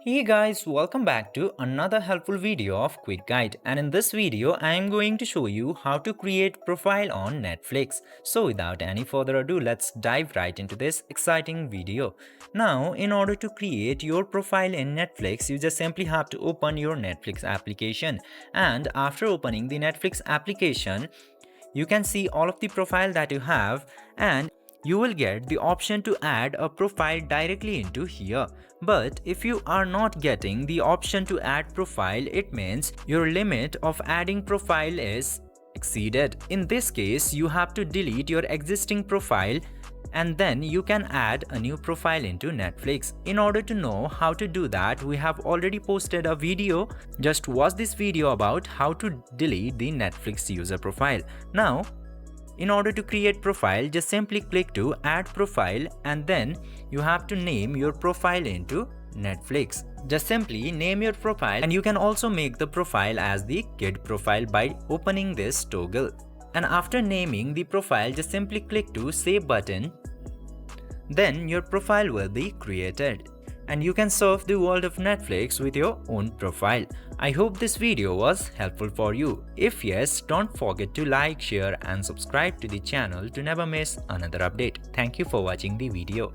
Hey guys, welcome back to another helpful video of Quick Guide, and in this video I am going to show you how to create profile on Netflix. So without any further ado, let's dive right into this exciting video. Now, in order to create your profile in Netflix, you just simply have to open your Netflix application, and after opening the Netflix application, you can see all of the profile that you have, and you will get the option to add a profile directly into here. But if you are not getting the option to add profile, it means your limit of adding profile is exceeded. In this case, you have to delete your existing profile and then you can add a new profile into Netflix. In order to know how to do that, we have already posted a video. Just watch this video about how to delete the Netflix user profile. Now, in order to create profile, just simply click to add profile and then you have to name your profile into Netflix. Just simply name your profile, and you can also make the profile as the kid profile by opening this toggle. And after naming the profile, just simply click to save button. Then your profile will be created and you can surf the world of Netflix with your own profile. I hope this video was helpful for you. If yes, don't forget to like, share and subscribe to the channel to never miss another update. Thank you for watching the video.